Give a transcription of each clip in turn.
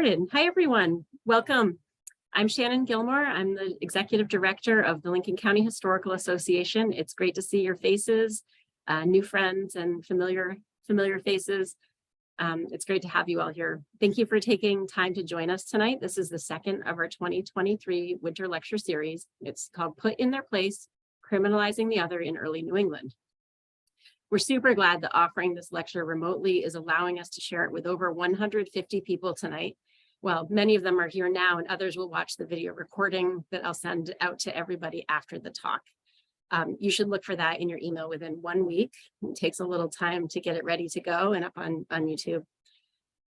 started. Hi, everyone. Welcome. I'm Shannon Gilmore. I'm the Executive Director of the Lincoln County Historical Association. It's great to see your faces, new friends and familiar faces. It's great to have you all here. Thank you for taking time to join us tonight. This is the second of our 2023 Winter Lecture Series. It's called Put in Their Place, Criminalizing the Other in Early New England. We're super glad that offering this lecture remotely is allowing us to share it with over 150 people tonight. Well, many of them are here now and others will watch the video recording that I'll send out to everybody after the talk. You should look for that in your email within 1 week. It takes a little time to get it ready to go and up on YouTube.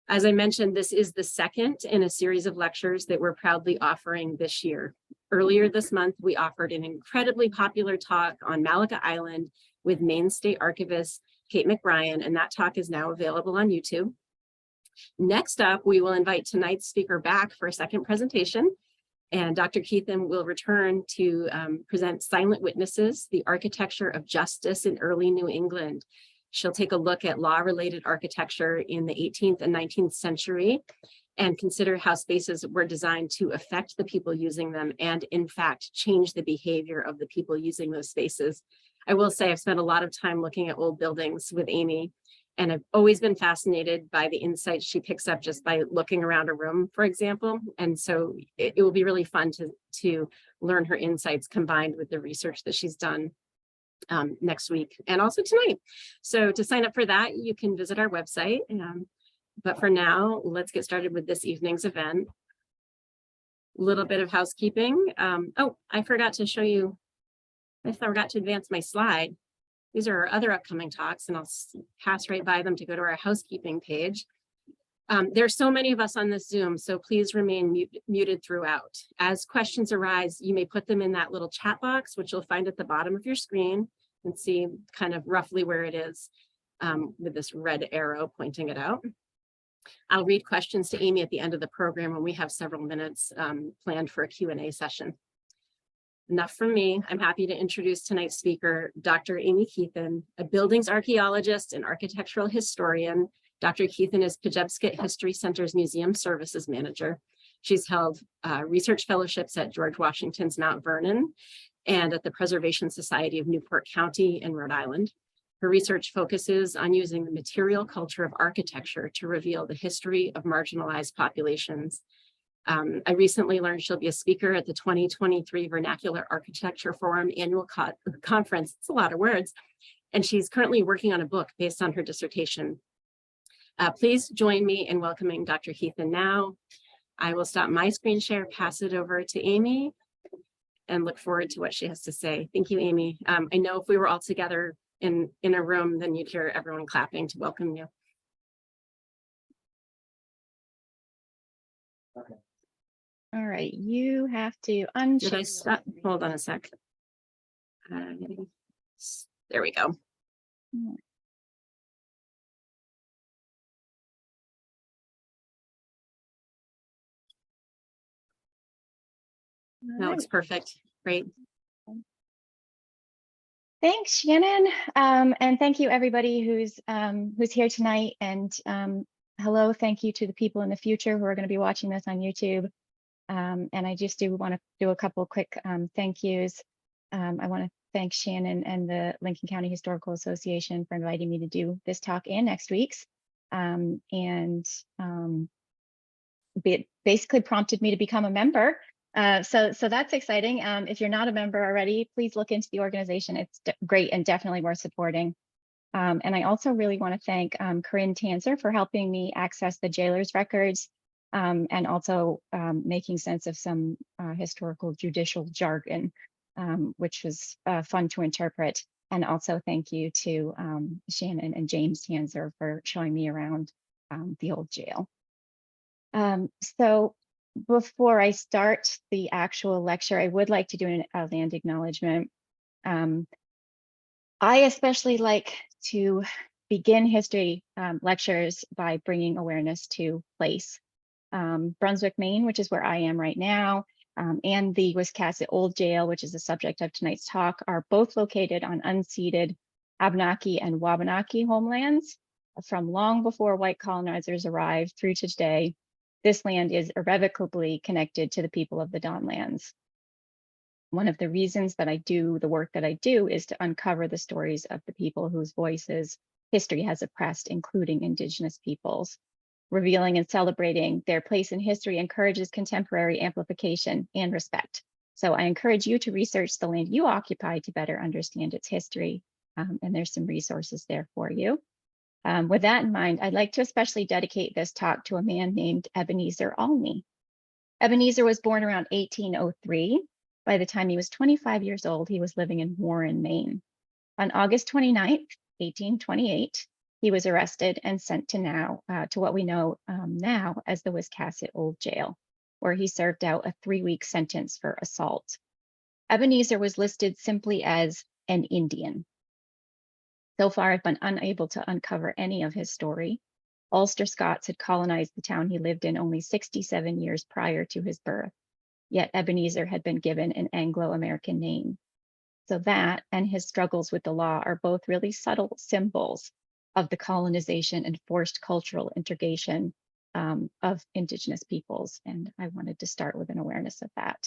As I mentioned, this is the second in a series of lectures that we're proudly offering this year. Earlier this month, we offered an incredibly popular talk on Malacca Island with Maine State Archivist Kate McBrien, and that talk is now available on YouTube. Next up, we will invite tonight's speaker back for a second presentation, and Dr. Keithan will return to present Silent Witnesses, the Architecture of Justice in Early New England. She'll take a look at law-related architecture in the 18th and 19th century and consider how spaces were designed to affect the people using them and, in fact, change the behavior of the people using those spaces. I will say I've spent a lot of time looking at old buildings with Aimee, and I've always been fascinated by the insights she picks up just by looking around a room, for example. And so it will be really fun to learn her insights combined with the research that she's done next week and also tonight. So to sign up for that, you can visit our website. But for now, let's get started with this evening's event. A little bit of housekeeping. Oh, I forgot to show you. I forgot to advance my slide. These are our other upcoming talks, and I'll pass right by them to go to our housekeeping page. There are so many of us on this Zoom, so please remain muted throughout. As questions arise, you may put them in that little chat box, which you'll find at the bottom of your screen and see kind of roughly where it is with this red arrow pointing it out. I'll read questions to Aimee at the end of the program when we have several minutes planned for a Q&A session. Enough from me. I'm happy to introduce tonight's speaker, Dr. Aimee Keithan, a buildings archaeologist and architectural historian. Dr. Keithan is Pejebscot History Center's Museum Services Manager. She's held research fellowships at George Washington's Mount Vernon and at the Preservation Society of Newport County in Rhode Island. Her research focuses on using the material culture of architecture to reveal the history of marginalized populations. I recently learned she'll be a speaker at the 2023 Vernacular Architecture Forum annual conference. It's a lot of words. And she's currently working on a book based on her dissertation. Please join me in welcoming Dr. Keithan now. I will stop my screen share, pass it over to Aimee, and look forward to what she has to say. Thank you, Aimee. I know if we were all together in a room, then you'd hear everyone clapping to welcome you. Okay. All right, you have to unshare. Did I stop? Hold on a sec. There we go. That looks perfect. Great. Thanks, Shannon. And thank you everybody who's here tonight. And hello, thank you to the people in the future who are going to be watching this on YouTube. And I just do want to do a couple quick thank yous. I want to thank Shannon and the Lincoln County Historical Association for inviting me to do this talk and next week's. It basically prompted me to become a member. So that's exciting. If you're not a member already, please look into the organization. It's great and definitely worth supporting. And I also really want to thank Corinne Tanzer for helping me access the jailer's records. And also making sense of some historical judicial jargon, which was fun to interpret. And also thank you to Shannon and James Tanzer for showing me around the old jail. So before I start the actual lecture, I would like to do a land acknowledgement. I especially like to begin history lectures by bringing awareness to place. Brunswick, Maine, which is where I am right now, and the Wiscasset Old Jail, which is the subject of tonight's talk, are both located on unceded Abenaki and Wabanaki homelands from long before white colonizers arrived through to today. This land is irrevocably connected to the people of the Dawnlands. One of the reasons that I do the work that I do is to uncover the stories of the people whose voices history has oppressed, including Indigenous peoples. Revealing and celebrating their place in history encourages contemporary amplification and respect. So I encourage you to research the land you occupy to better understand its history. And there's some resources there for you. With that in mind, I'd like to especially dedicate this talk to a man named Ebenezer Aimee. Ebenezer was born around 1803. By the time he was 25 years old, he was living in Warren, Maine. On August 29th, 1828, he was arrested and sent to what we know now as the Wiscasset Old Jail, where he served out a 3-week sentence for assault. Ebenezer was listed simply as an Indian. So far, I've been unable to uncover any of his story. Ulster Scots had colonized the town he lived in only 67 years prior to his birth, yet Ebenezer had been given an Anglo-American name. So that and his struggles with the law are both really subtle symbols of the colonization and forced cultural integration of Indigenous peoples. And I wanted to start with an awareness of that.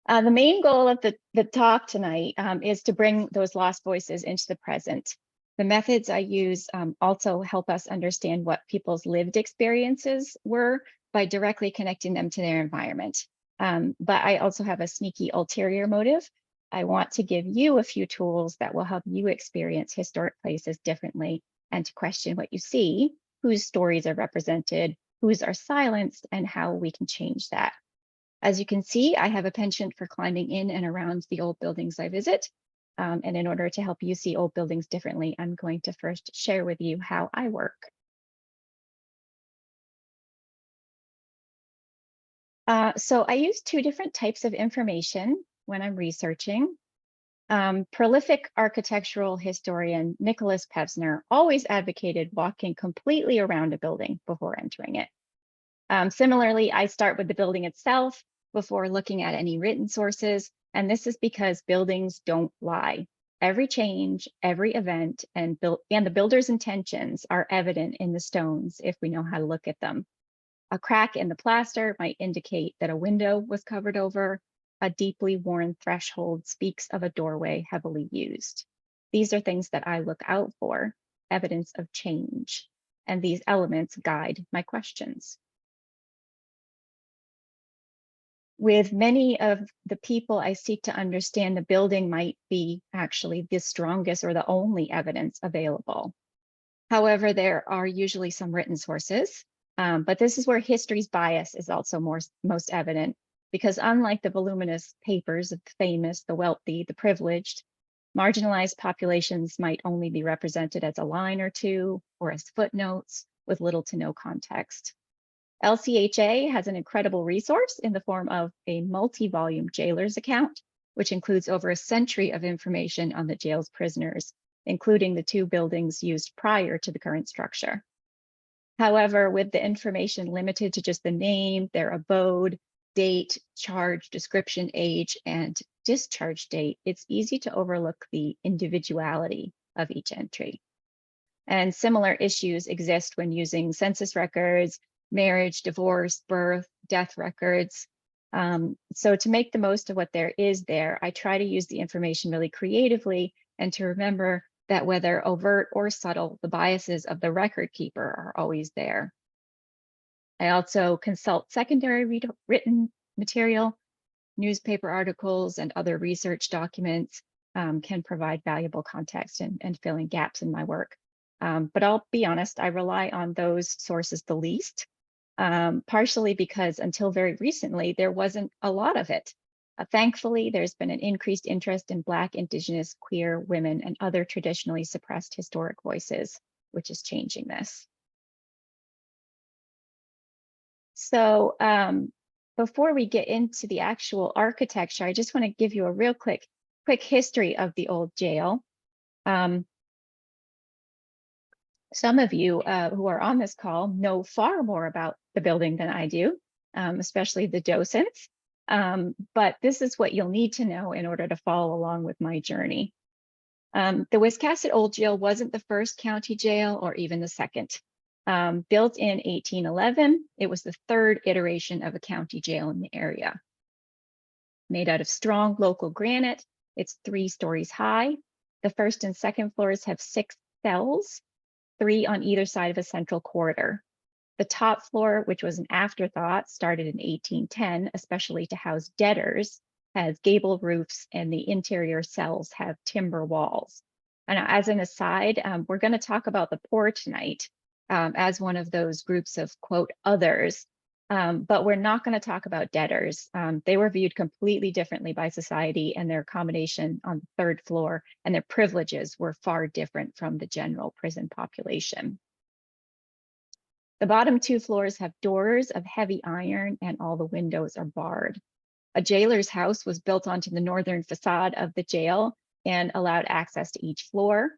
The main goal of the talk tonight is to bring those lost voices into the present. The methods I use also help us understand what people's lived experiences were by directly connecting them to their environment. But I also have a sneaky ulterior motive. I want to give you a few tools that will help you experience historic places differently and to question what you see, whose stories are represented, whose are silenced, and how we can change that. As you can see, I have a penchant for climbing in and around the old buildings I visit. And in order to help you see old buildings differently, I'm going to first share with you how I work. So I use 2 different types of information when I'm researching. Prolific architectural historian Nicholas Pevsner always advocated walking completely around a building before entering it. Similarly, I start with the building itself before looking at any written sources, and this is because buildings don't lie. Every change, every event, and the builder's intentions are evident in the stones if we know how to look at them. A crack in the plaster might indicate that a window was covered over. A deeply worn threshold speaks of a doorway heavily used. These are things that I look out for, evidence of change, and these elements guide my questions. With many of the people I seek to understand, the building might be actually the strongest or the only evidence available. However, there are usually some written sources, but this is where history's bias is also most evident, because unlike the voluminous papers of the famous, the wealthy, the privileged, marginalized populations might only be represented as a line or two or as footnotes with little to no context. LCHA has an incredible resource in the form of a multi-volume jailer's account, which includes over a century of information on the jail's prisoners, including the 2 buildings used prior to the current structure. However, with the information limited to just the name, their abode, date, charge, description, age, and discharge date, it's easy to overlook the individuality of each entry. And similar issues exist when using census records, marriage, divorce, birth, death records. So to make the most of what there is there, I try to use the information really creatively and to remember that whether overt or subtle, the biases of the record keeper are always there. I also consult secondary written material, newspaper articles, and other research documents can provide valuable context and fill in gaps in my work. But I'll be honest, I rely on those sources the least. Partially because until very recently, there wasn't a lot of it. Thankfully, there's been an increased interest in Black, Indigenous, queer, women, and other traditionally suppressed historic voices, which is changing this. So before we get into the actual architecture, I just want to give you a real quick history of the old jail. Some of you who are on this call know far more about the building than I do, especially the docents. But this is what you'll need to know in order to follow along with my journey. The Wiscasset Old Jail wasn't the first county jail or even the second. Built in 1811, it was the third iteration of a county jail in the area. Made out of strong local granite, it's 3 stories high. The first and second floors have 6 cells, 3 on either side of a central corridor. The top floor, which was an afterthought, started in 1810, especially to house debtors, has gable roofs, and the interior cells have timber walls. And as an aside, we're going to talk about the poor tonight as one of those groups of, quote, others, but we're not going to talk about debtors. They were viewed completely differently by society, and their accommodation on the 3rd floor and their privileges were far different from the general prison population. The bottom 2 floors have doors of heavy iron, and all the windows are barred. A jailer's house was built onto the northern facade of the jail and allowed access to each floor.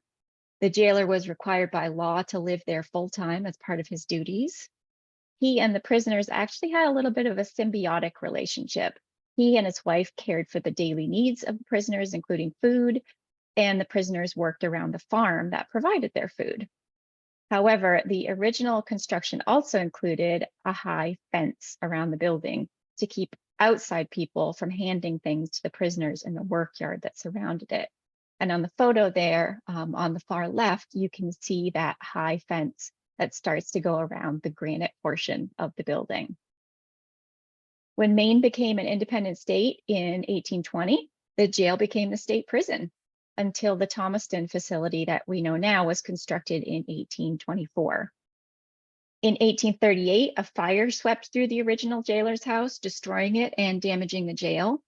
The jailer was required by law to live there full-time as part of his duties. He and the prisoners actually had a little bit of a symbiotic relationship. He and his wife cared for the daily needs of the prisoners, including food, and the prisoners worked around the farm that provided their food. However, the original construction also included a high fence around the building to keep outside people from handing things to the prisoners in the workyard that surrounded it. And on the photo there, on the far left, you can see that high fence that starts to go around the granite portion of the building. When Maine became an independent state in 1820, the jail became the state prison until the Thomaston facility that we know now was constructed in 1824. In 1838, a fire swept through the original jailer's house, destroying it and damaging the jail.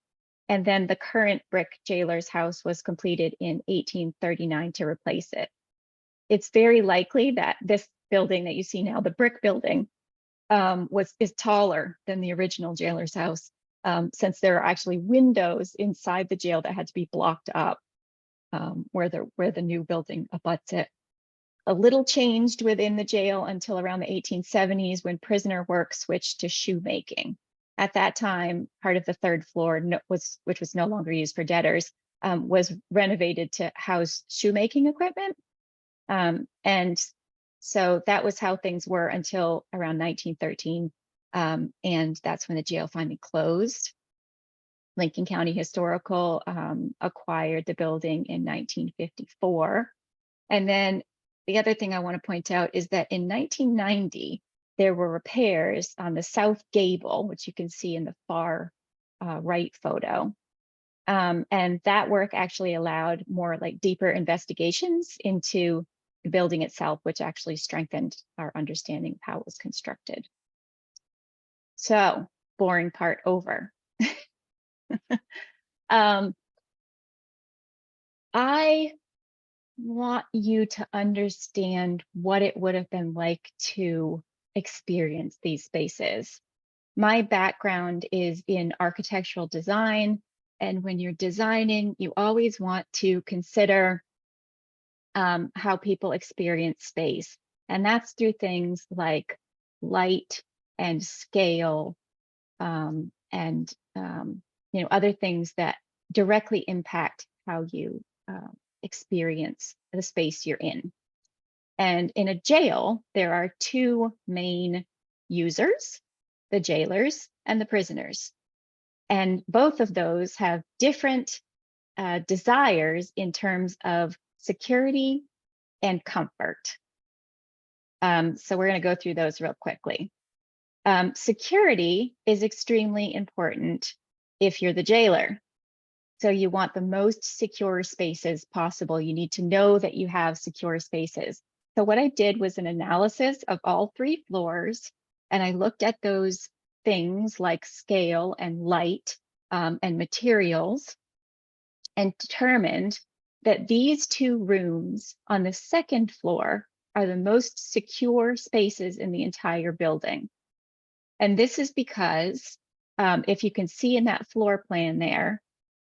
And then the current brick jailer's house was completed in 1839 to replace it. It's very likely that this building that you see now, the brick building, is taller than the original jailer's house, since there are actually windows inside the jail that had to be blocked up where the new building abuts it. A little changed within the jail until around the 1870s, when prisoner work switched to shoemaking. At that time, part of the 3rd floor, which was no longer used for debtors, was renovated to house shoemaking equipment. And so that was how things were until around 1913. And that's when the jail finally closed. Lincoln County Historical acquired the building in 1954. And then the other thing I want to point out is that in 1990, there were repairs on the south gable, which you can see in the far right photo. And that work actually allowed more like deeper investigations into the building itself, which actually strengthened our understanding of how it was constructed. So, boring part over. I want you to understand what it would have been like to experience these spaces. My background is in architectural design, and when you're designing, you always want to consider how people experience space. And that's through things like light and scale and other things that directly impact how you experience the space you're in. And in a jail, there are 2 main users, the jailers and the prisoners. And both of those have different desires in terms of security and comfort. So we're going to go through those real quickly. Security is extremely important if you're the jailer. So you want the most secure spaces possible. You need to know that you have secure spaces. So what I did was an analysis of all 3 floors, and I looked at those things like scale and light and materials, and determined that these 2 rooms on the 2nd floor are the most secure spaces in the entire building. And this is because if you can see in that floor plan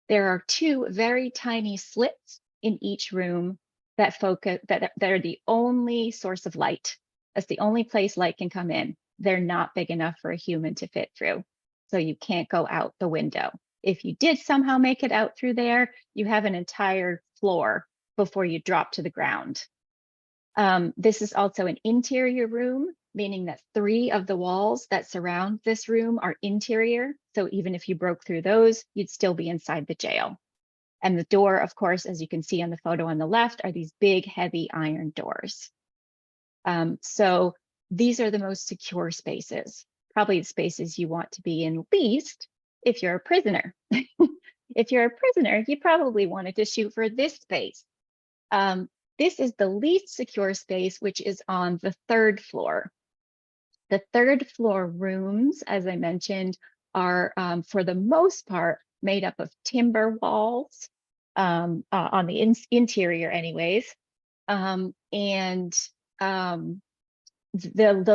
there are 2 very tiny slits in each room that are the only source of light. That's the only place light can come in. They're not big enough for a human to fit through. So you can't go out the window. If you did somehow make it out through there, you have an entire floor before you drop to the ground. This is also an interior room, meaning that 3 of the walls that surround this room are interior. So even if you broke through those, you'd still be inside the jail. And the door, of course, as you can see on the photo on the left, are these big, heavy iron doors. So these are the most secure spaces, probably the spaces you want to be in least if you're a prisoner. If you're a prisoner, you probably wanted to shoot for this space. This is the least secure space, which is on the 3rd floor. The 3rd floor rooms, as I mentioned, are for the most part made up of timber walls on the interior anyways. The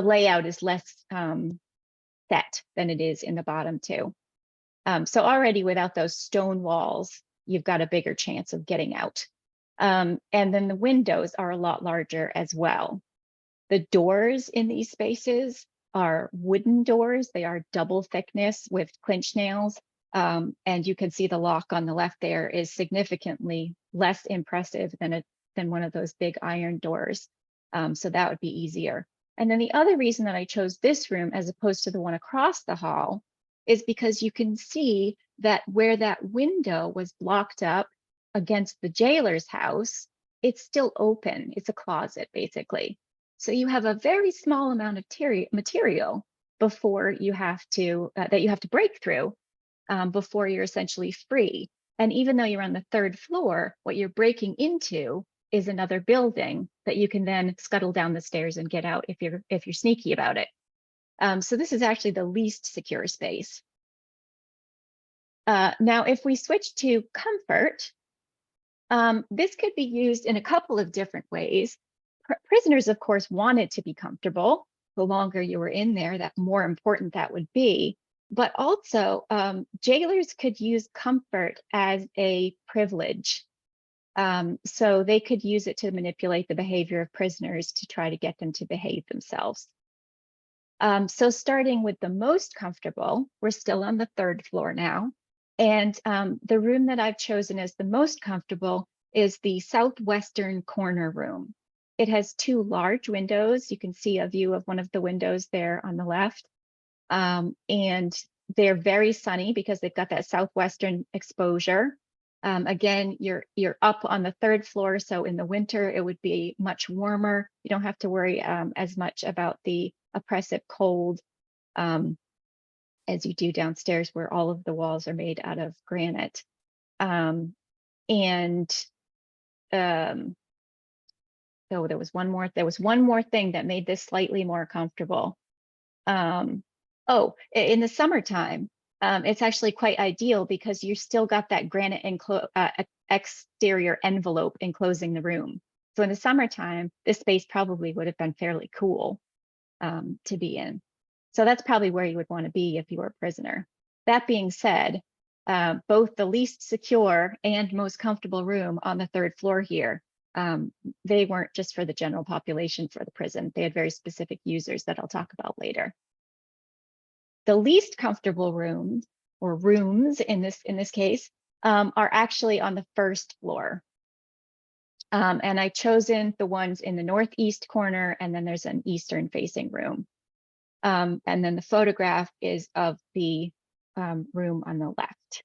layout is less set than it is in the bottom 2. So already without those stone walls, you've got a bigger chance of getting out. And then the windows are a lot larger as well. The doors in these spaces are wooden doors. They are double thickness with clinch nails. And you can see the lock on the left there is significantly less impressive than one of those big iron doors. So that would be easier. And then the other reason that I chose this room as opposed to the one across the hall is because you can see that where that window was blocked up against the jailer's house, it's still open. It's a closet, basically. So you have a very small amount of material before you have to that you have to break through before you're essentially free. And even though you're on the 3rd floor, what you're breaking into is another building that you can then scuttle down the stairs and get out if you're sneaky about it. So this is actually the least secure space. Now, if we switch to comfort, this could be used in a couple of different ways. Prisoners, of course, wanted to be comfortable. The longer you were in there, that more important that would be. But also, jailers could use comfort as a privilege. So they could use it to manipulate the behavior of prisoners to try to get them to behave themselves. So starting with the most comfortable, we're still on the 3rd floor now. And the room that I've chosen as the most comfortable is the southwestern corner room. It has 2 large windows. You can see a view of one of the windows there on the left. And they're very sunny because they've got that southwestern exposure. Again, you're up on the 3rd floor, so in the winter it would be much warmer. You don't have to worry as much about the oppressive cold as you do downstairs, where all of the walls are made out of granite. So there was one more thing that made this slightly more comfortable. In the summertime, it's actually quite ideal because you still got that granite exterior envelope enclosing the room. So in the summertime, this space probably would have been fairly cool to be in. So that's probably where you would want to be if you were a prisoner. That being said, both the least secure and most comfortable room on the 3rd floor here, they weren't just for the general population for the prison. They had very specific users that I'll talk about later. The least comfortable rooms, or rooms in this case, are actually on the 1st floor. And I've chosen the ones in the northeast corner, and then there's an eastern facing room. And then the photograph is of the room on the left.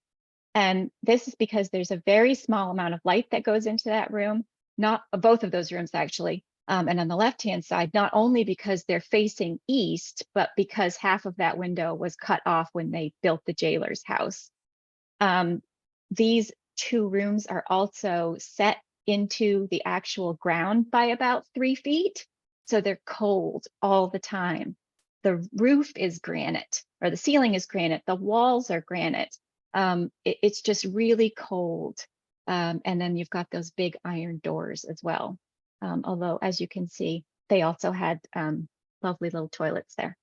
And this is because there's a very small amount of light that goes into that room, not both of those rooms actually. And on the left-hand side, not only because they're facing east, but because half of that window was cut off when they built the jailer's house. These 2 rooms are also set into the actual ground by about 3 feet. So they're cold all the time. The roof is granite, or the ceiling is granite. The walls are granite. It's just really cold. And then you've got those big iron doors as well. Although, as you can see, they also had lovely little toilets there.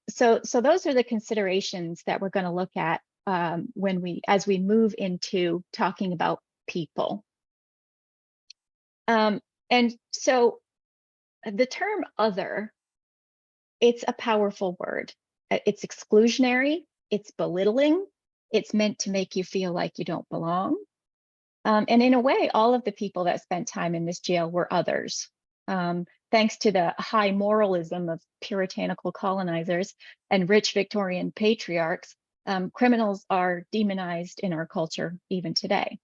So those are the considerations that we're going to look at as we move into talking about people. And so the term other, it's a powerful word. It's exclusionary, it's belittling, it's meant to make you feel like you don't belong. And in a way, all of the people that spent time in this jail were others. Thanks to the high moralism of puritanical colonizers and rich Victorian patriarchs, criminals are demonized in our culture even today.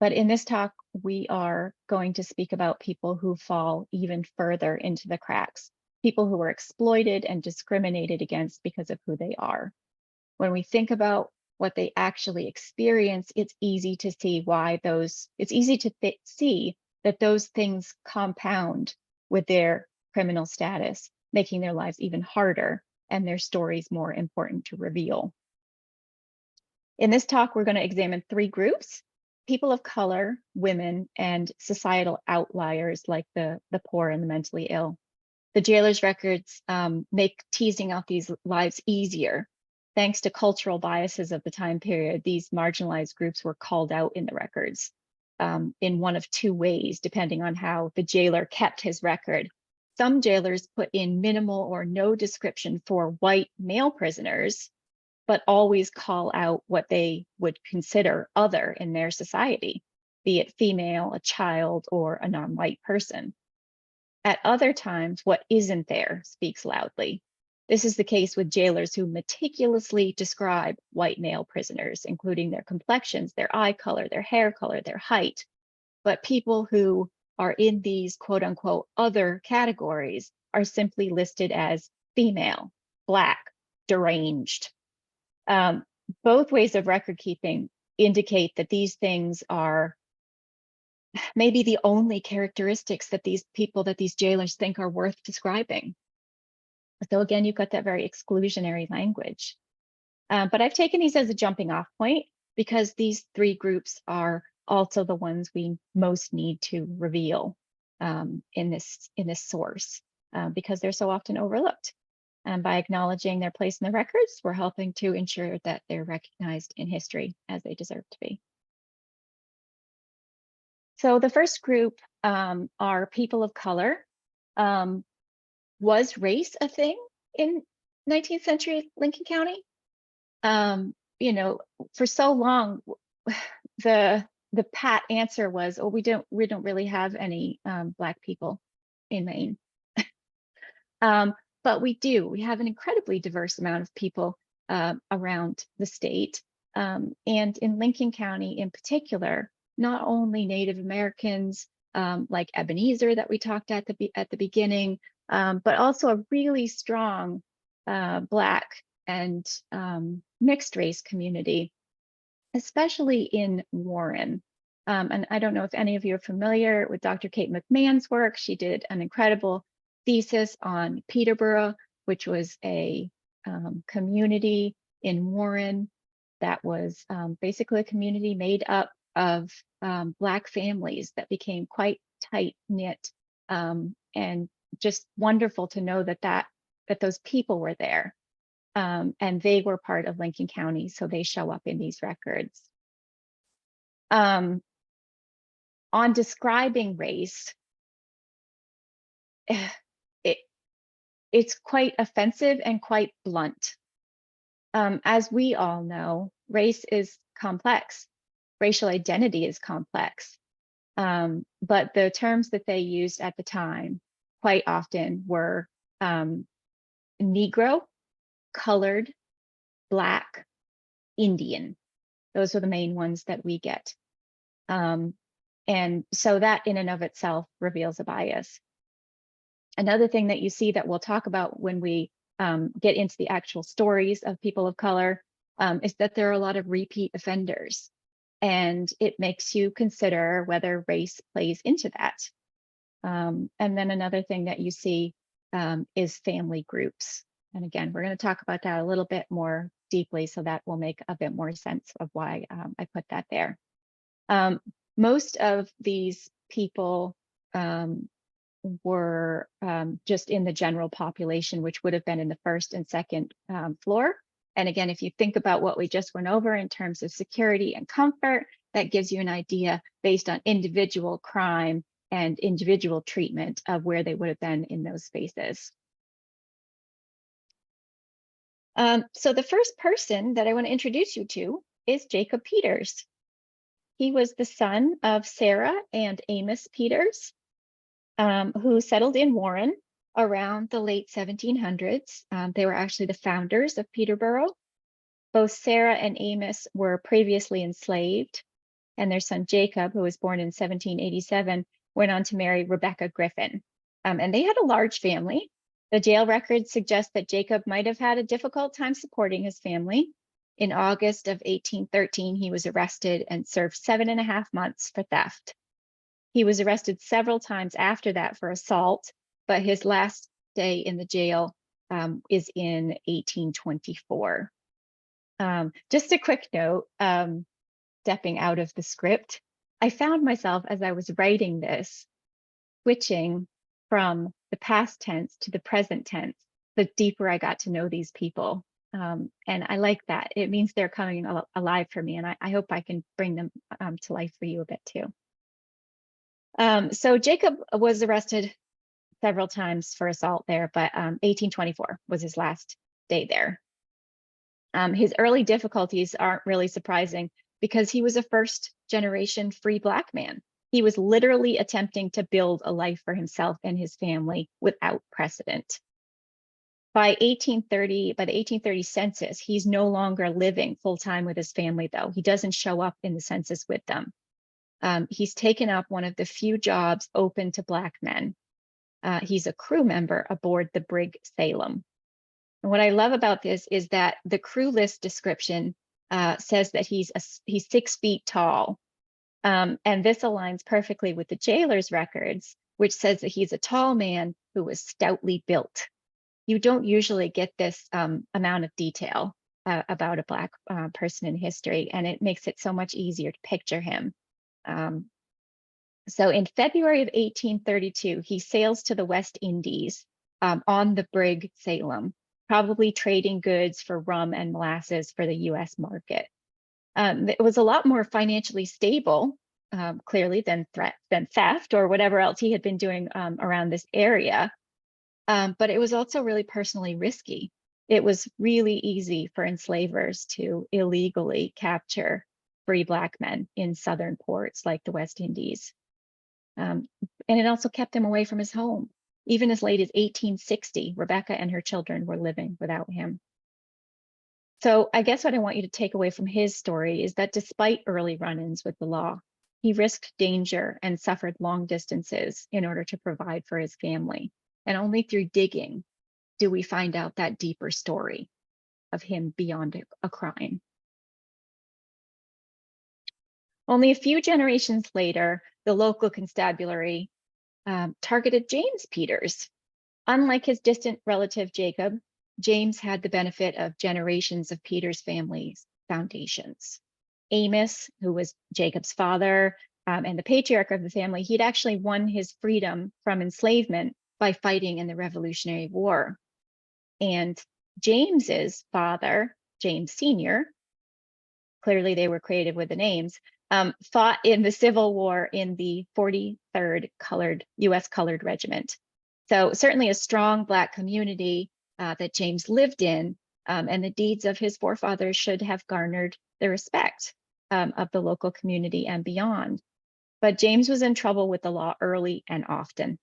But in this talk, we are going to speak about people who fall even further into the cracks, people who were exploited and discriminated against because of who they are. When we think about what they actually experience, it's easy to see see that those things compound with their criminal status, making their lives even harder and their stories more important to reveal. In this talk, we're going to examine three groups: people of color, women, and societal outliers like the poor and the mentally ill. The jailer's records make teasing out these lives easier. Thanks to cultural biases of the time period, these marginalized groups were called out in the records in one of two ways, depending on how the jailer kept his record. Some jailers put in minimal or no description for white male prisoners, but always call out what they would consider other in their society, be it female, a child, or a non-white person. At other times, what isn't there speaks loudly. This is the case with jailers who meticulously describe white male prisoners, including their complexions, their eye color, their hair color, their height. But people who are in these quote unquote other categories are simply listed as female, Black, deranged. Both ways of record keeping indicate that these things are maybe the only characteristics that these jailers think are worth describing. So again, you've got that very exclusionary language. But I've taken these as a jumping off point because these three groups are also the ones we most need to reveal in this source because they're so often overlooked. And by acknowledging their place in the records, we're helping to ensure that they're recognized in history as they deserve to be. So the first group are people of color. Was race a thing in 19th century Lincoln County? You know, for so long, the pat answer was, "Oh, we don't really have any Black people in Maine." But we do. We have an incredibly diverse amount of people around the state. And in Lincoln County in particular, not only Native Americans like Ebenezer that we talked at the beginning, but also a really strong Black and mixed race community, especially in Warren. And I don't know if any of you are familiar with Dr. Kate McMahon's work. She did an incredible thesis on Peterborough, which was a community in Warren that was basically a community made up of Black families that became quite tight-knit, and just wonderful to know that those people were there. And they were part of Lincoln County, so they show up in these records. On describing race, it's quite offensive and quite blunt. As we all know, race is complex. Racial identity is complex. But the terms that they used at the time quite often were Negro, colored, Black, Indian. Those are the main ones that we get. And so that in and of itself reveals a bias. Another thing that you see that we'll talk about when we get into the actual stories of people of color is that there are a lot of repeat offenders. And it makes you consider whether race plays into that. And then another thing that you see is family groups. And again, we're going to talk about that a little bit more deeply, so that will make a bit more sense of why I put that there. Most of these people were just in the general population, which would have been in the first and second floor. And again, if you think about what we just went over in terms of security and comfort, that gives you an idea based on individual crime and individual treatment of where they would have been in those spaces. So the first person that I want to introduce you to is Jacob Peters. He was the son of Sarah and Amos Peters, who settled in Warren around the late 1700s. They were actually the founders of Peterborough. Both Sarah and Amos were previously enslaved, and their son Jacob, who was born in 1787, went on to marry Rebecca Griffin. And they had a large family. The jail records suggest that Jacob might have had a difficult time supporting his family. In August of 1813, he was arrested and served 7.5 months for theft. He was arrested several times after that for assault, but his last day in the jail is in 1824. Just a quick note, stepping out of the script, I found myself as I was writing this, switching from the past tense to the present tense, the deeper I got to know these people. And I like that. It means they're coming alive for me, and I hope I can bring them to life for you a bit too. So Jacob was arrested several times for assault there, but 1824 was his last day there. His early difficulties aren't really surprising because he was a first-generation free Black man. He was literally attempting to build a life for himself and his family without precedent. By the 1830 census, he's no longer living full-time with his family, though. He doesn't show up in the census with them. He's taken up one of the few jobs open to Black men. He's a crew member aboard the brig Salem. And what I love about this is that the crew list description says that he's 6 feet tall. And this aligns perfectly with the jailer's records, which says that he's a tall man who was stoutly built. You don't usually get this amount of detail about a Black person in history, and it makes it so much easier to picture him. So in February of 1832, he sails to the West Indies on the brig Salem, probably trading goods for rum and molasses for the US market. It was a lot more financially stable, clearly, than theft or whatever else he had been doing around this area. But it was also really personally risky. It was really easy for enslavers to illegally capture free Black men in southern ports like the West Indies. And it also kept him away from his home. Even as late as 1860, Rebecca and her children were living without him. So I guess what I want you to take away from his story is that despite early run-ins with the law, he risked danger and suffered long distances in order to provide for his family. And only through digging do we find out that deeper story of him beyond a crime. Only a few generations later, the local constabulary targeted James Peters. Unlike his distant relative Jacob, James had the benefit of generations of Peters' family's foundations. Amos, who was Jacob's father and the patriarch of the family, he'd actually won his freedom from enslavement by fighting in the Revolutionary War. And James's father, James Sr., clearly they were creative with the names, fought in the Civil War in the 43rd US Colored Regiment. So certainly a strong Black community that James lived in, and the deeds of his forefathers should have garnered the respect of the local community and beyond. But James was in trouble with the law early and often.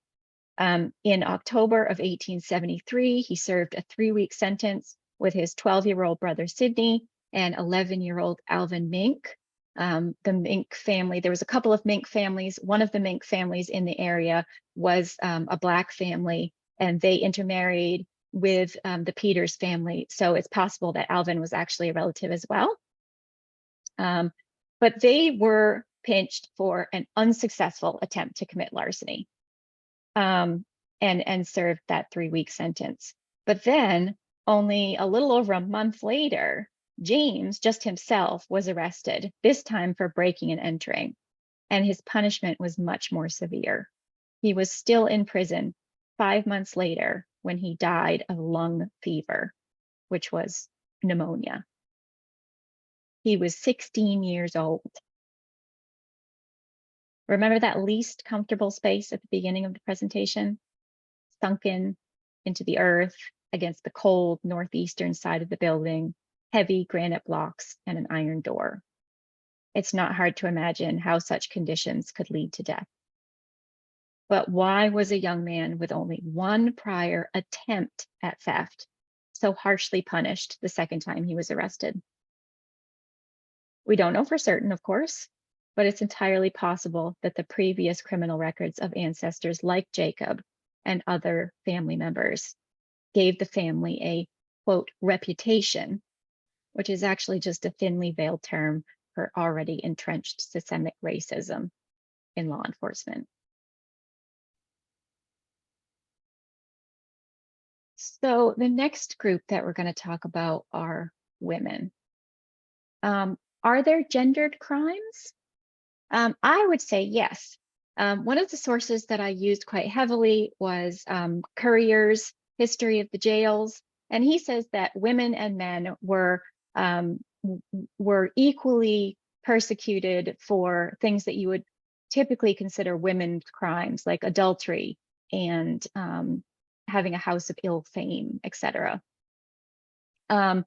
In October of 1873, he served a 3-week sentence with his 12-year-old brother Sidney and 11-year-old Alvin Mink. The Mink family, there was a couple of Mink families. One of the Mink families in the area was a Black family, and they intermarried with the Peters family. So it's possible that Alvin was actually a relative as well. But they were pinched for an unsuccessful attempt to commit larceny and served that 3-week sentence. But then only a little over a month later, James, just himself, was arrested, this time for breaking and entering, and his punishment was much more severe. He was still in prison 5 months later when he died of lung fever, which was pneumonia. He was 16 years old. Remember that least comfortable space at the beginning of the presentation? Sunken into the earth against the cold northeastern side of the building, heavy granite blocks and an iron door. it's not hard to imagine how such conditions could lead to death. But why was a young man with only one prior attempt at theft so harshly punished the second time he was arrested? We don't know for certain, of course, but it's entirely possible that the previous criminal records of ancestors like Jacob and other family members gave the family a, quote, reputation, which is actually just a thinly veiled term for already entrenched systemic racism in law enforcement. So the next group that we're going to talk about are women. Are there gendered crimes? I would say yes. One of the sources that I used quite heavily was Currier's History of the Jails, and he says that women and men were equally persecuted for things that you would typically consider women's crimes, like adultery and having a house of ill fame, etc. And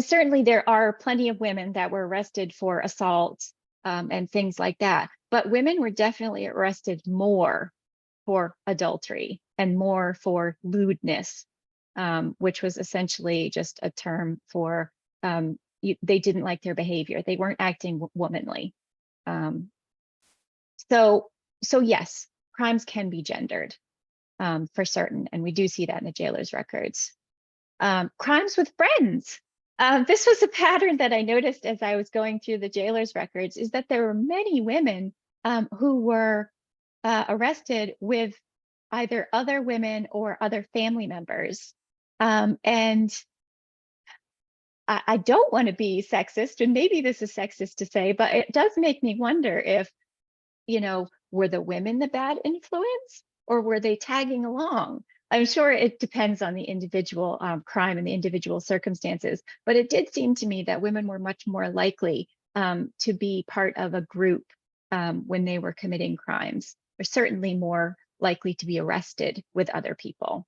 certainly there are plenty of women that were arrested for assault and things like that. But women were definitely arrested more for adultery and more for lewdness, which was essentially just a term for they didn't like their behavior. They weren't acting womanly. So yes, crimes can be gendered for certain, and we do see that in the jailer's records. Crimes with friends. This was a pattern that I noticed as I was going through the jailer's records, is that there were many women who were arrested with either other women or other family members. And I don't want to be sexist, and maybe this is sexist to say, but it does make me wonder if, were the women the bad influence, or were they tagging along? I'm sure it depends on the individual crime and the individual circumstances, but it did seem to me that women were much more likely to be part of a group when they were committing crimes, or certainly more likely to be arrested with other people.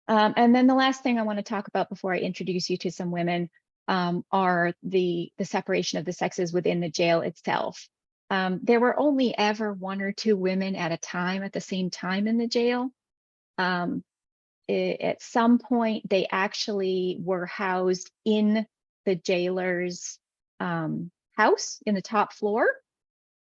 And then the last thing I want to talk about before I introduce you to some women are the separation of the sexes within the jail itself. There were only ever one or two women at a time at the same time in the jail. At some point, they actually were housed in the jailer's house in the top floor.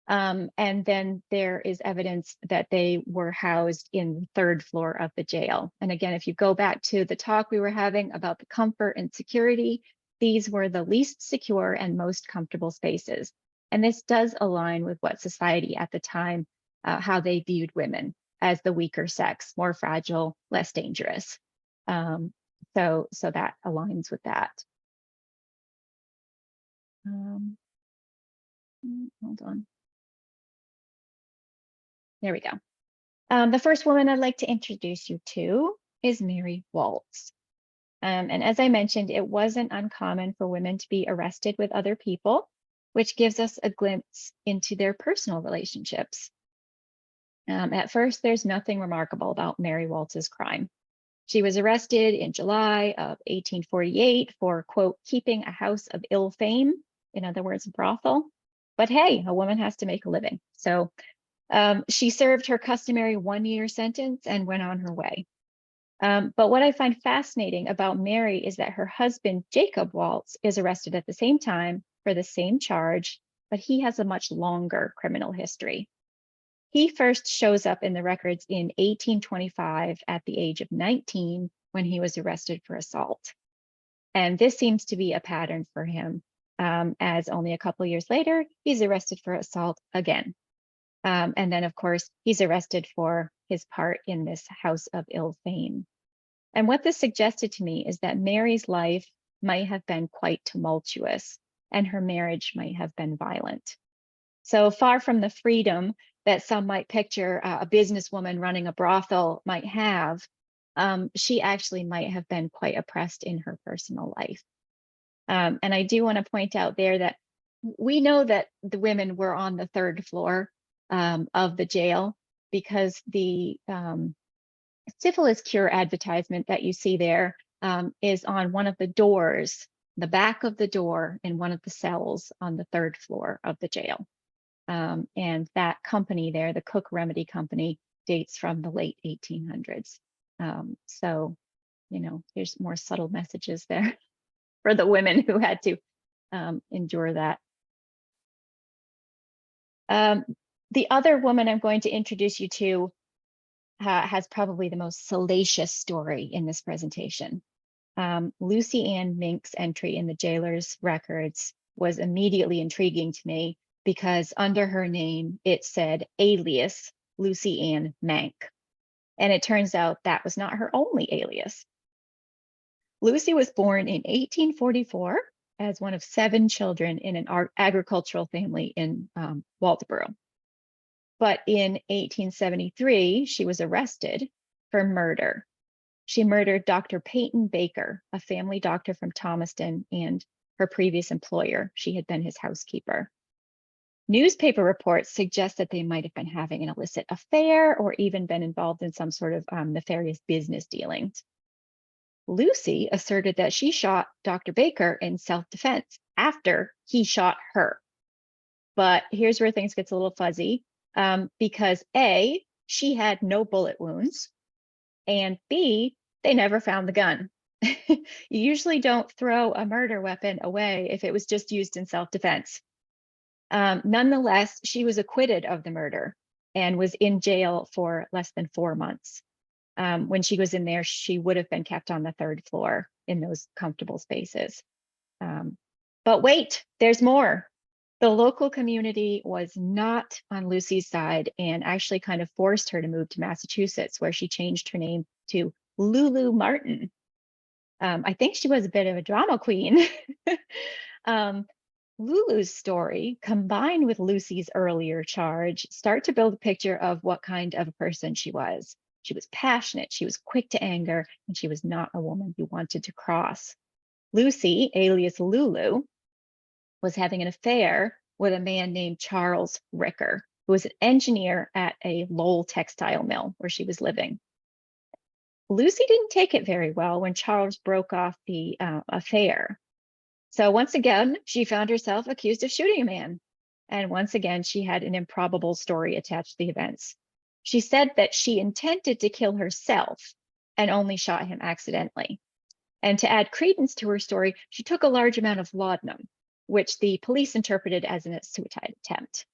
And then there is evidence that they were housed in the third floor of the jail. And again, if you go back to the talk we were having about the comfort and security, these were the least secure and most comfortable spaces. And this does align with what society at the time, how they viewed women as the weaker sex, more fragile, less dangerous. So that aligns with that. Hold on. There we go. The first woman I'd like to introduce you to is Mary Waltz. And as I mentioned, it wasn't uncommon for women to be arrested with other people, which gives us a glimpse into their personal relationships. At first, there's nothing remarkable about Mary Waltz's crime. She was arrested in July of 1848 for, quote, keeping a house of ill fame, in other words, a brothel. But hey, a woman has to make a living. So she served her customary 1-year sentence and went on her way. But what I find fascinating about Mary is that her husband, Jacob Waltz, is arrested at the same time for the same charge, but he has a much longer criminal history. He first shows up in the records in 1825 at the age of 19 when he was arrested for assault. And this seems to be a pattern for him, as only a couple years later, he's arrested for assault again. And then, of course, he's arrested for his part in this house of ill fame. And what this suggested to me is that Mary's life might have been quite tumultuous, and her marriage might have been violent. So far from the freedom that some might picture a businesswoman running a brothel might have, she actually might have been quite oppressed in her personal life. And I do want to point out there that we know that the women were on the third floor of the jail, because the syphilis cure advertisement that you see there is on one of the doors the back of the door in one of the cells on the 3rd floor of the jail. And that company there, the Cook Remedy Company, dates from the late 1800s. So, you know, there's more subtle messages there for the women who had to endure that. The other woman I'm going to introduce you to has probably the most salacious story in this presentation. Lucy Ann Mink's entry in the jailer's records was immediately intriguing to me because under her name, it said alias Lucy Ann Mink. And it turns out that was not her only alias. Lucy was born in 1844 as one of 7 children in an agricultural family in Waldoboro. But in 1873, she was arrested for murder. She murdered Dr. Peyton Baker, a family doctor from Thomaston, and her previous employer. She had been his housekeeper. Newspaper reports suggest that they might have been having an illicit affair or even been involved in some sort of nefarious business dealings. Lucy asserted that she shot Dr. Baker in self-defense after he shot her. But here's where things gets a little fuzzy. Because A, she had no bullet wounds, and B, they never found the gun. You usually don't throw a murder weapon away if it was just used in self-defense. Nonetheless, she was acquitted of the murder and was in jail for less than 4 months. When she was in there, she would have been kept on the 3rd floor in those comfortable spaces. But wait, there's more. The local community was not on Lucy's side and actually kind of forced her to move to Massachusetts, where she changed her name to Lulu Martin. I think she was a bit of a drama queen. Lulu's story, combined with Lucy's earlier charge, start to build a picture of what kind of a person she was. She was passionate, she was quick to anger, and she was not a woman who wanted to cross. Lucy, alias Lulu, was having an affair with a man named Charles Ricker, who was an engineer at a Lowell textile mill where she was living. Lucy didn't take it very well when Charles broke off the affair. So once again, she found herself accused of shooting a man. And once again, she had an improbable story attached to the events. She said that she intended to kill herself and only shot him accidentally. And to add credence to her story, she took a large amount of laudanum, which the police interpreted as a suicide attempt.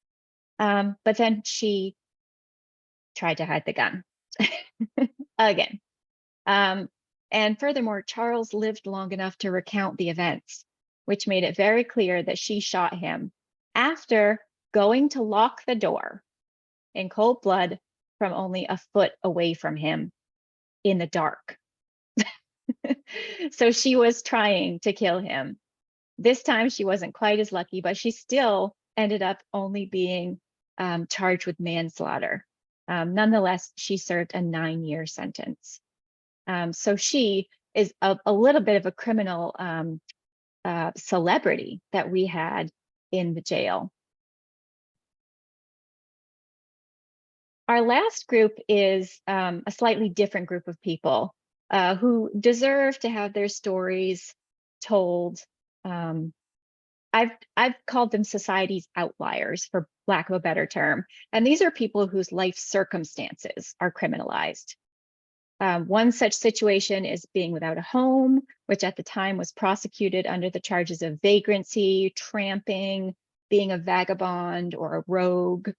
But then she tried to hide the gun again. And furthermore, Charles lived long enough to recount the events, which made it very clear that she shot him after going to lock the door in cold blood from only a foot away from him in the dark. So she was trying to kill him. This time she wasn't quite as lucky, but she still ended up only being charged with manslaughter. Nonetheless, she served a 9-year sentence. So she is a little bit of a criminal celebrity that we had in the jail. Our last group is a slightly different group of people who deserve to have their stories told. I've called them society's outliers, for lack of a better term. And these are people whose life circumstances are criminalized. One such situation is being without a home, which at the time was prosecuted under the charges of vagrancy, tramping, being a vagabond or a rogue.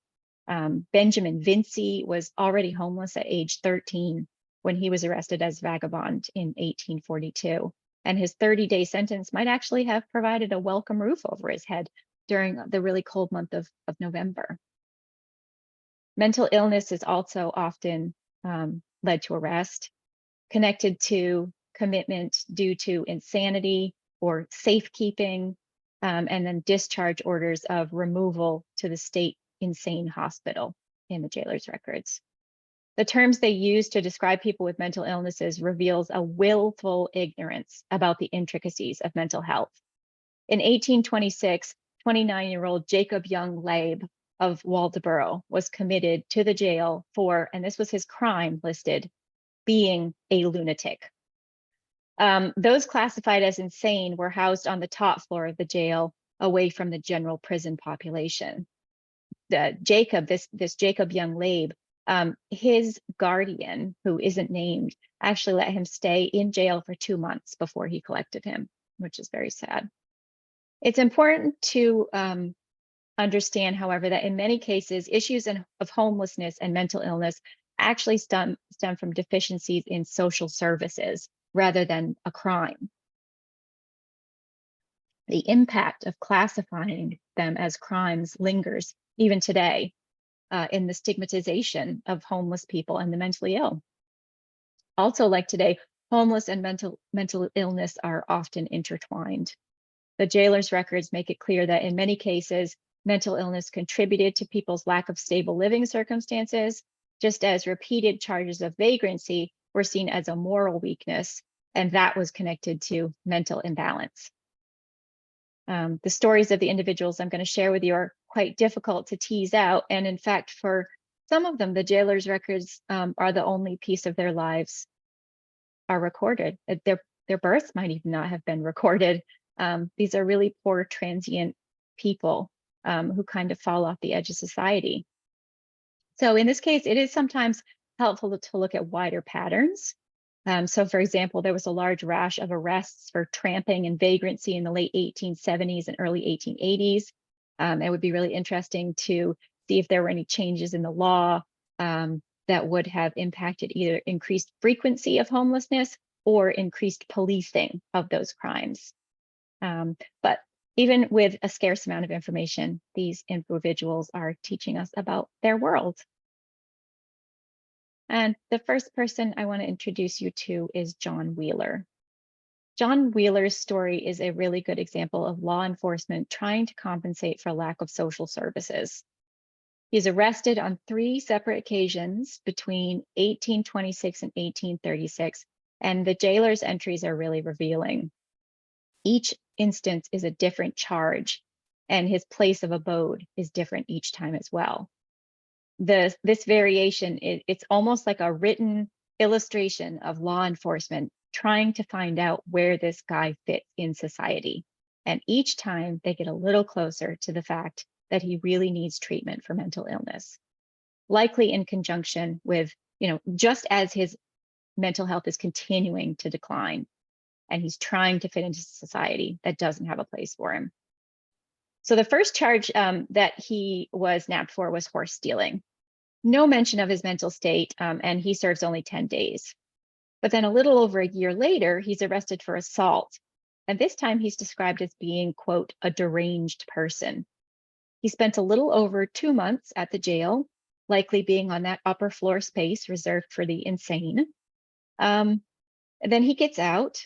Benjamin Vincey was already homeless at age 13 when he was arrested as vagabond in 1842. And his 30-day sentence might actually have provided a welcome roof over his head during the really cold month of November. Mental illness is also often led to arrest, connected to commitment due to insanity or safekeeping, and then discharge orders of removal to the state insane hospital in the jailer's records. The terms they use to describe people with mental illnesses reveals a willful ignorance about the intricacies of mental health. In 1826, 29-year-old Jacob Young Laib of Waldoboro was committed to the jail for, and this was his crime listed, being a lunatic. Those classified as insane were housed on the top floor of the jail, away from the general prison population. Jacob, this Jacob Young Labe, his guardian, who isn't named, actually let him stay in jail for 2 months before he collected him, which is very sad. It's important to understand, however, that in many cases, issues of homelessness and mental illness actually stem from deficiencies in social services rather than a crime. The impact of classifying them as crimes lingers even today in the stigmatization of homeless people and the mentally ill. Also, like today, homeless and mental illness are often intertwined. The jailer's records make it clear that in many cases, mental illness contributed to people's lack of stable living circumstances, just as repeated charges of vagrancy were seen as a moral weakness, and that was connected to mental imbalance. The stories of the individuals I'm going to share with you are quite difficult to tease out, and in fact, for some of them, the jailer's records are the only piece of their lives are recorded. Their births might even not have been recorded. These are really poor, transient people who kind of fall off the edge of society. So in this case, it is sometimes helpful to look at wider patterns. So for example, there was a large rash of arrests for tramping and vagrancy in the late 1870s and early 1880s. It would be really interesting to see if there were any changes in the law that would have impacted either increased frequency of homelessness or increased policing of those crimes. But even with a scarce amount of information, these individuals are teaching us about their world. And the first person I want to introduce you to is John Wheeler. John Wheeler's story is a really good example of law enforcement trying to compensate for lack of social services. He's arrested on 3 separate occasions between 1826 and 1836, and the jailer's entries are really revealing. Each instance is a different charge, and his place of abode is different each time as well. This variation, it's almost like a written illustration of law enforcement trying to find out where this guy fits in society. And each time they get a little closer to the fact that he really needs treatment for mental illness, likely in conjunction with, just as his mental health is continuing to decline and he's trying to fit into society that doesn't have a place for him. So the first charge that he was nabbed for was horse stealing. No mention of his mental state, and he serves only 10 days. But then a little over a year later, he's arrested for assault. And this time he's described as being, quote, a deranged person. He spent a little over 2 months at the jail, likely being on that upper floor space reserved for the insane. And then he gets out,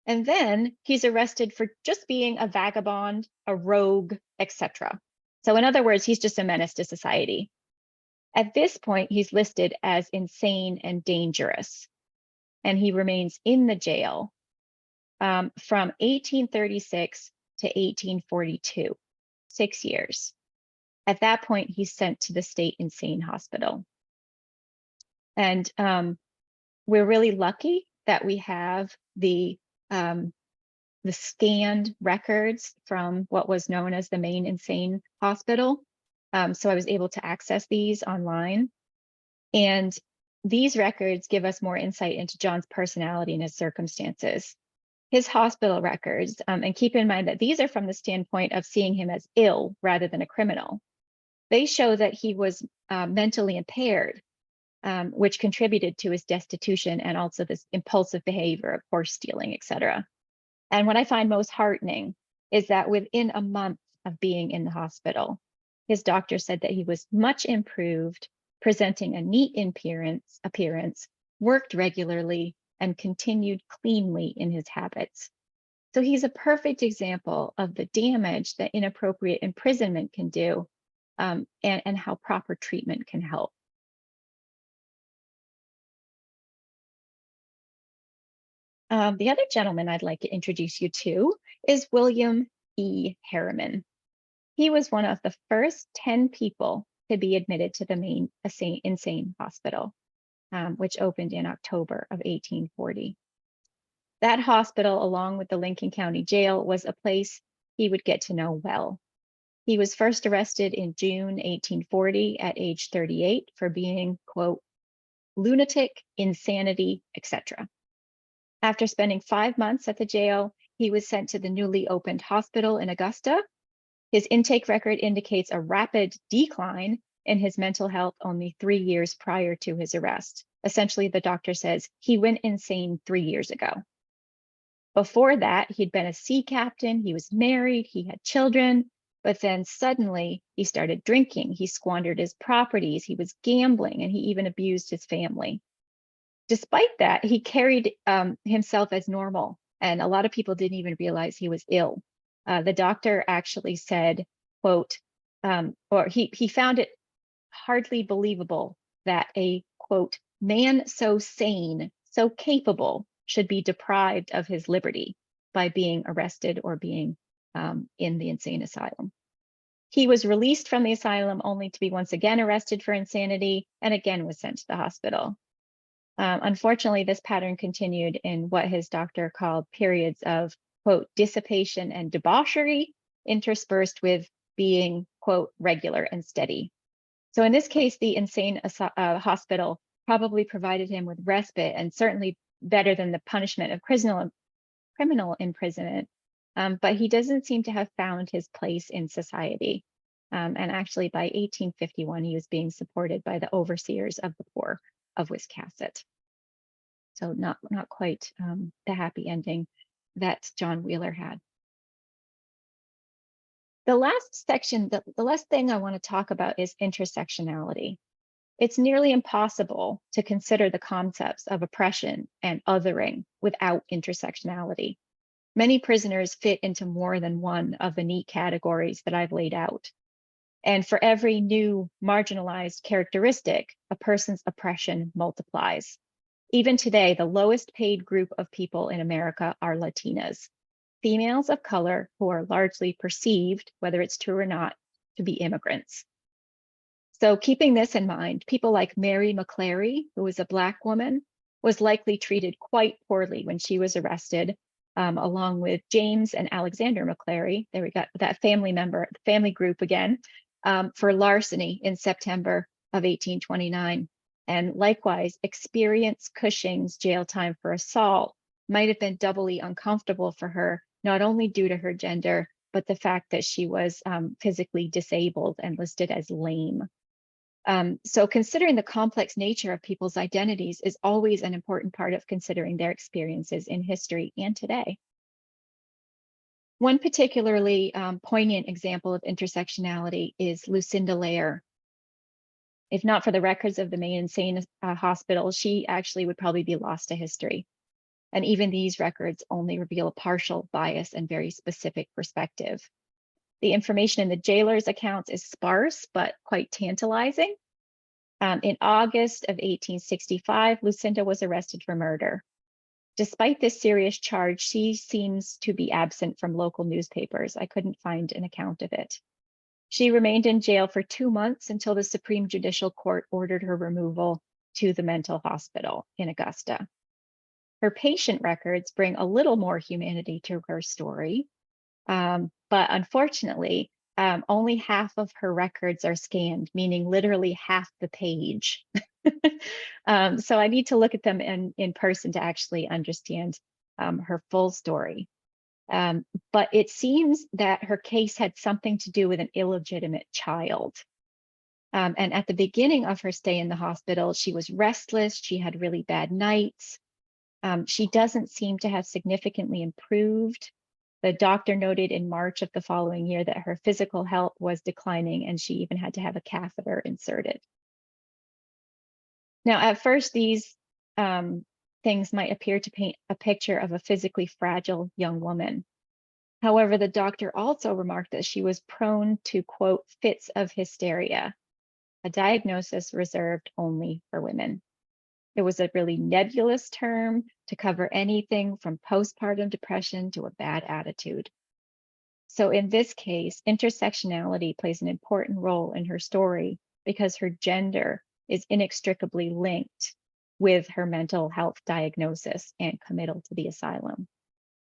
and then he's arrested for just being a vagabond, a rogue, etc. So in other words, he's just a menace to society. At this point, he's listed as insane and dangerous, and he remains in the jail from 1836 to 1842, 6 years. At that point, he's sent to the state insane hospital. And we're really lucky that we have the scanned records from what was known as the main insane hospital. So I was able to access these online. And these records give us more insight into John's personality and his circumstances. His hospital records, and keep in mind that these are from the standpoint of seeing him as ill rather than a criminal. They show that he was mentally impaired, which contributed to his destitution and also this impulsive behavior of horse stealing, etc. And what I find most heartening is that within a month of being in the hospital, his doctor said that he was much improved, presenting a neat appearance, worked regularly, and continued cleanly in his habits. So he's a perfect example of the damage that inappropriate imprisonment can do, and how proper treatment can help. The other gentleman I'd like to introduce you to is William E. Harriman. He was one of the first 10 people to be admitted to the main insane hospital, which opened in October of 1840. That hospital, along with the Lincoln County Jail, was a place he would get to know well. He was first arrested in June 1840 at age 38 for being, quote, lunatic, insanity, etc. After spending 5 months at the jail, he was sent to the newly opened hospital in Augusta. His intake record indicates a rapid decline in his mental health only 3 years prior to his arrest. Essentially, the doctor says he went insane 3 years ago. Before that, he'd been a sea captain, he was married, he had children, but then suddenly he started drinking, he squandered his properties, he was gambling, and he even abused his family. Despite that, he carried himself as normal, and a lot of people didn't even realize he was ill. The doctor actually said, quote, or he found it hardly believable that a, quote, man so sane, so capable, should be deprived of his liberty by being arrested or being in the insane asylum. He was released from the asylum only to be once again arrested for insanity and again was sent to the hospital. Unfortunately, this pattern continued in what his doctor called periods of, quote, dissipation and debauchery, interspersed with being, quote, regular and steady. So in this case, the insane hospital probably provided him with respite and certainly better than the punishment of criminal imprisonment. But he doesn't seem to have found his place in society. And actually by 1851, he was being supported by the overseers of the poor of Wiscasset. So not quite the happy ending that John Wheeler had. The last section, the last thing I want to talk about is intersectionality. It's nearly impossible to consider the concepts of oppression and othering without intersectionality. Many prisoners fit into more than one of the neat categories that I've laid out. And for every new marginalized characteristic, a person's oppression multiplies. Even today, the lowest paid group of people in America are Latinas, females of color who are largely perceived, whether it's true or not, to be immigrants. So keeping this in mind, people like Mary McClary, who was a Black woman, was likely treated quite poorly when she was arrested, along with James and Alexander McClary. There we got that family group again, for larceny in September of 1829. And likewise, Experience Cushing's jail time for assault might have been doubly uncomfortable for her, not only due to her gender, but the fact that she was physically disabled and listed as lame. So considering the complex nature of people's identities is always an important part of considering their experiences in history and today. One particularly poignant example of intersectionality is Lucinda Lair. If not for the records of the Maine Insane Hospital, she actually would probably be lost to history. And even these records only reveal a partial bias and very specific perspective. The information in the jailer's accounts is sparse, but quite tantalizing. In August of 1865, Lucinda was arrested for murder. Despite this serious charge, she seems to be absent from local newspapers. I couldn't find an account of it. She remained in jail for 2 months until the Supreme Judicial Court ordered her removal to the mental hospital in Augusta. Her patient records bring a little more humanity to her story, but unfortunately, only half of her records are scanned, meaning literally half the page. So I need to look at them in person to actually understand her full story. But it seems that her case had something to do with an illegitimate child. And at the beginning of her stay in the hospital, she was restless. She had really bad nights. She doesn't seem to have significantly improved. The doctor noted in March of the following year that her physical health was declining and she even had to have a catheter inserted. Now, at first, these things might appear to paint a picture of a physically fragile young woman. However, the doctor also remarked that she was prone to, quote, fits of hysteria, a diagnosis reserved only for women. It was a really nebulous term to cover anything from postpartum depression to a bad attitude. So in this case, intersectionality plays an important role in her story because her gender is inextricably linked with her mental health diagnosis and committal to the asylum.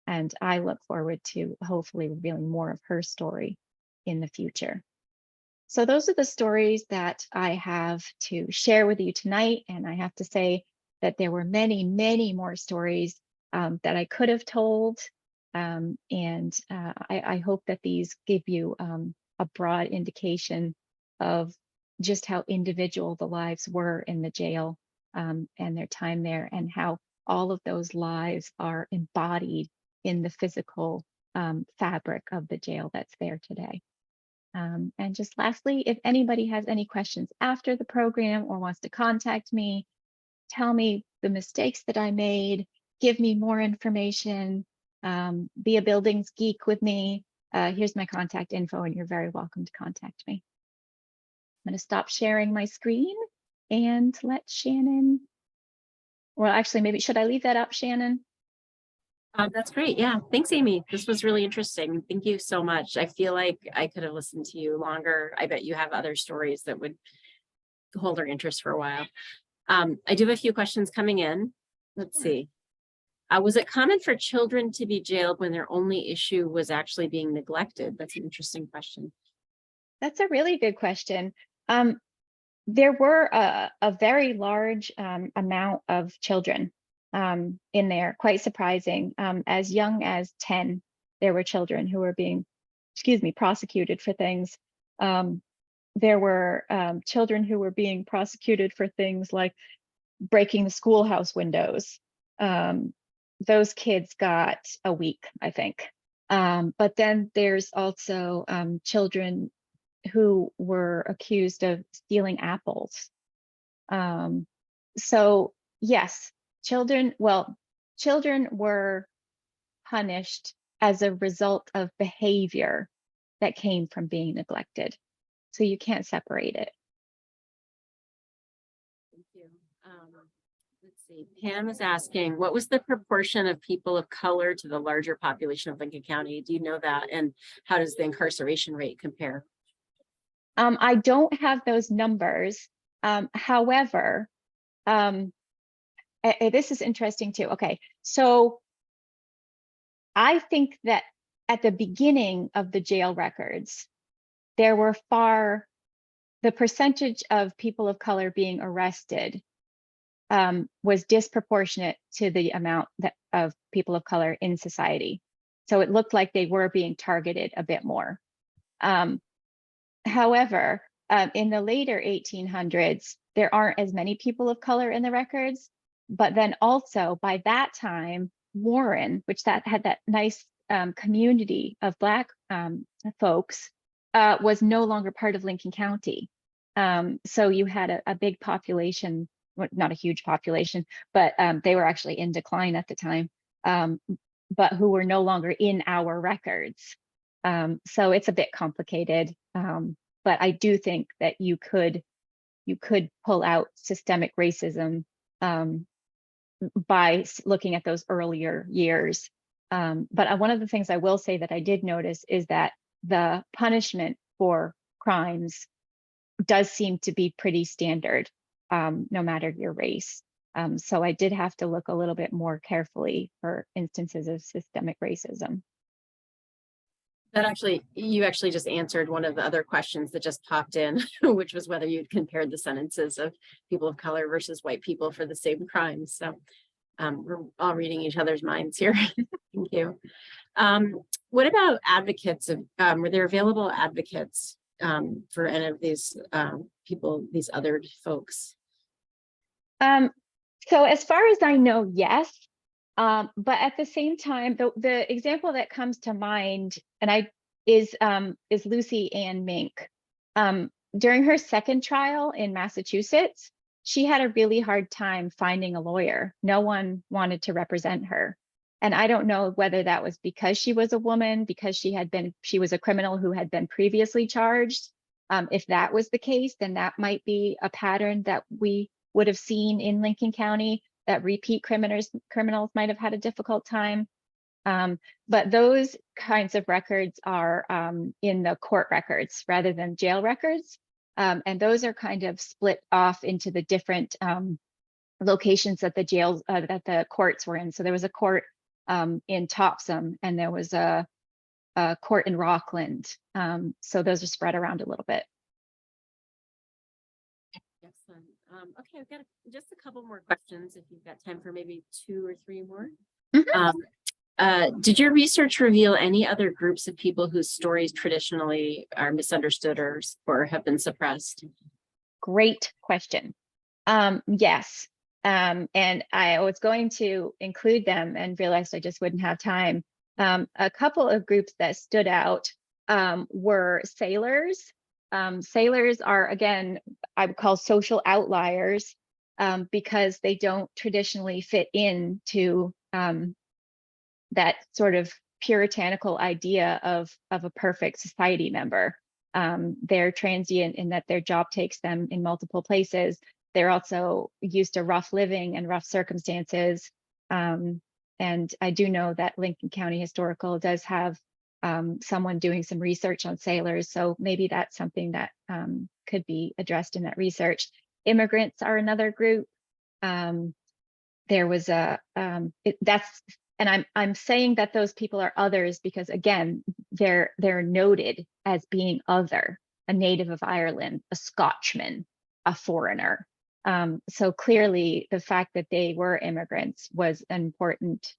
And I look forward to hopefully revealing more of her story in the future. So those are the stories that I have to share with you tonight. And I have to say that there were many, many more stories that I could have told. I hope that these give you a broad indication of just how individual the lives were in the jail and their time there, and how all of those lives are embodied in the physical fabric of the jail that's there today. And just lastly, if anybody has any questions after the program or wants to contact me, tell me the mistakes that I made, give me more information, be a buildings geek with me, here's my contact info, and you're very welcome to contact me. I'm going to stop sharing my screen and let Shannon, well, actually, maybe should I leave that up, Shannon? That's great. Yeah. Thanks, Aimee. This was really interesting. Thank you so much. I feel like I could have listened to you longer. I bet you have other stories that would hold our interest for a while. I do have a few questions coming in. Let's see. Was it common for children to be jailed when their only issue was actually being neglected? That's an interesting question. That's a really good question. There were a very large amount of children in there, quite surprising. As young as 10, there were children who were being, prosecuted for things. There were children who were being prosecuted for things like breaking the schoolhouse windows. Those kids got a week, I think. But then there's also children who were accused of stealing apples. So yes, children were punished as a result of behavior that came from being neglected. So you can't separate it. Thank you. Let's see. Pam is asking, what was the proportion of people of color to the larger population of Lincoln County? Do you know that? And how does the incarceration rate compare? I don't have those numbers. However, this is interesting too. Okay, so I think that at the beginning of the jail records, there were the percentage of people of color being arrested was disproportionate to the amount of people of color in society. So it looked like they were being targeted a bit more. However, in the later 1800s, there aren't as many people of color in the records, but then also by that time, Warren, which had that nice community of Black folks, was no longer part of Lincoln County. So you had a big population, well, not a huge population, but they were actually in decline at the time, but who were no longer in our records. So it's a bit complicated, but I do think that you could pull out systemic racism by looking at those earlier years. But one of the things I will say that I did notice is that the punishment for crimes does seem to be pretty standard, no matter your race. So I did have to look a little bit more carefully for instances of systemic racism. You actually just answered one of the other questions that just popped in, which was whether you'd compared the sentences of people of color versus white people for the same crimes. So we're all reading each other's minds here. Thank you. What about advocates? Were there available advocates for any of these people, these other folks? So as far as I know, yes. But at the same time, the example that comes to mind, is Lucy Ann Mink. During her second trial in Massachusetts, she had a really hard time finding a lawyer. No one wanted to represent her. And I don't know whether that was because she was a woman, because she was a criminal who had been previously charged. If that was the case, then that might be a pattern that we would have seen in Lincoln County, that repeat criminals might have had a difficult time. But those kinds of records are in the court records rather than jail records. And those are kind of split off into the different locations that the jails, that the courts were in. So there was a court in Topsom, and there was a court in Rockland. So those are spread around a little bit. Excellent. Okay, I've got just a couple more questions if you've got time for maybe 2 or 3 more. Did your research reveal any other groups of people whose stories traditionally are misunderstood or have been suppressed? Great question. Yes. And I was going to include them and realized I just wouldn't have time. A couple of groups that stood out were sailors. Sailors are, again, I would call social outliers because they don't traditionally fit into that sort of puritanical idea of a perfect society member. They're transient in that their job takes them in multiple places. They're also used to rough living and rough circumstances. And I do know that Lincoln County Historical does have someone doing some research on sailors. So maybe that's something that could be addressed in that research. Immigrants are another group. There was and I'm saying that those people are others because, again, they're noted as being other, a native of Ireland, a Scotchman, a foreigner. So clearly the fact that they were immigrants was an important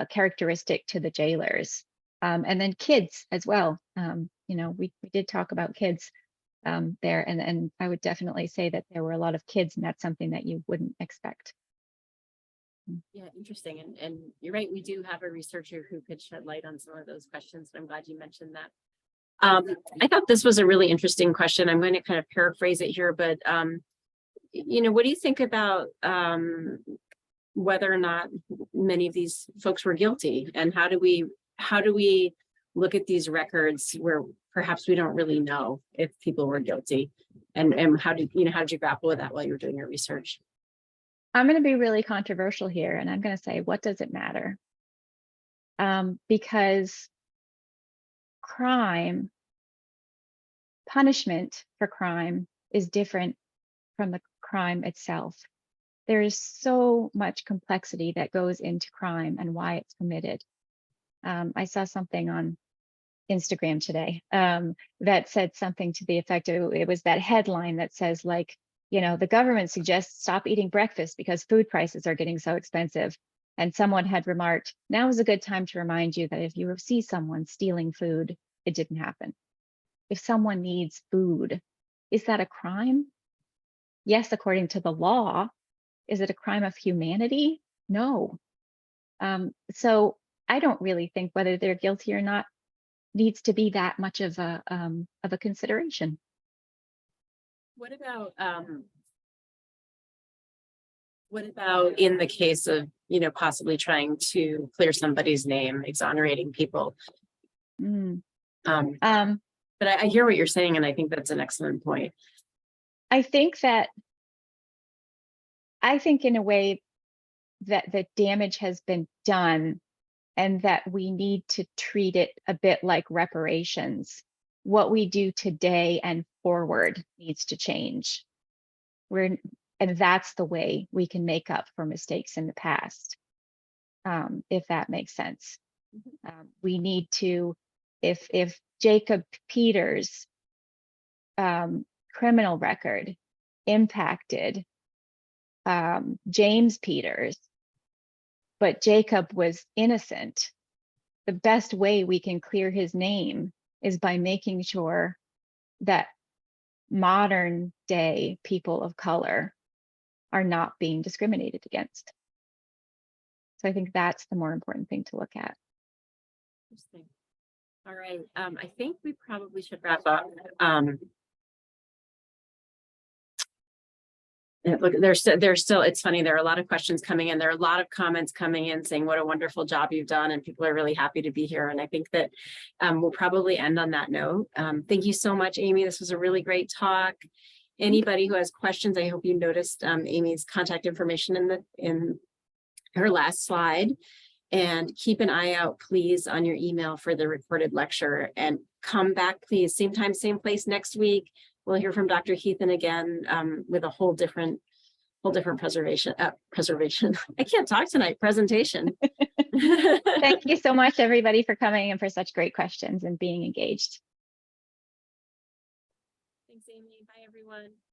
characteristic to the jailers. And then kids as well. You know, we did talk about kids there, and I would definitely say that there were a lot of kids, and that's something that you wouldn't expect. Yeah, interesting. And you're right, we do have a researcher who could shed light on some of those questions. I'm glad you mentioned that. I thought this was a really interesting question. I'm going to kind of paraphrase it here, but you know, what do you think about whether or not many of these folks were guilty, and how do we look at these records where perhaps we don't really know if people were guilty, and how did you grapple with that while you were doing your research? I'm going to be really controversial here, and I'm going to say, what does it matter? Because punishment for crime is different from the crime itself. There is so much complexity that goes into crime and why it's committed. I saw something on Instagram today that said something to the effect of, it was that headline that says, like, you know, the government suggests stop eating breakfast because food prices are getting so expensive. And someone had remarked, now is a good time to remind you that if you see someone stealing food, it didn't happen. If someone needs food, is that a crime? Yes, according to the law. Is it a crime of humanity? No. So I don't really think whether they're guilty or not needs to be that much of a consideration. What about in the case of, you know, possibly trying to clear somebody's name, exonerating people? But I hear what you're saying, and I think that's an excellent point. I think in a way that the damage has been done, and that we need to treat it a bit like reparations. What we do today and forward needs to change. And that's the way we can make up for mistakes in the past, if that makes sense. We need to, if Jacob Peters' criminal record impacted James Peters, but Jacob was innocent, the best way we can clear his name is by making sure that modern day people of color are not being discriminated against. So I think that's the more important thing to look at. Interesting. All right. I think we probably should wrap up. Look, there's still, it's funny, there are a lot of questions coming in. There are a lot of comments coming in saying what a wonderful job you've done, and people are really happy to be here. And I think that we'll probably end on that note. Thank you so much, Aimee. This was a really great talk. Anybody who has questions, I hope you noticed Aimee's contact information in her last slide. And keep an eye out, please, on your email for the recorded lecture. And come back, please, same time, same place next week. We'll hear from Dr. Keithan again with a whole different whole different preservation. I can't talk tonight. Presentation. Thank you so much, everybody, for coming and for such great questions and being engaged. Thanks, Amy. Bye, everyone.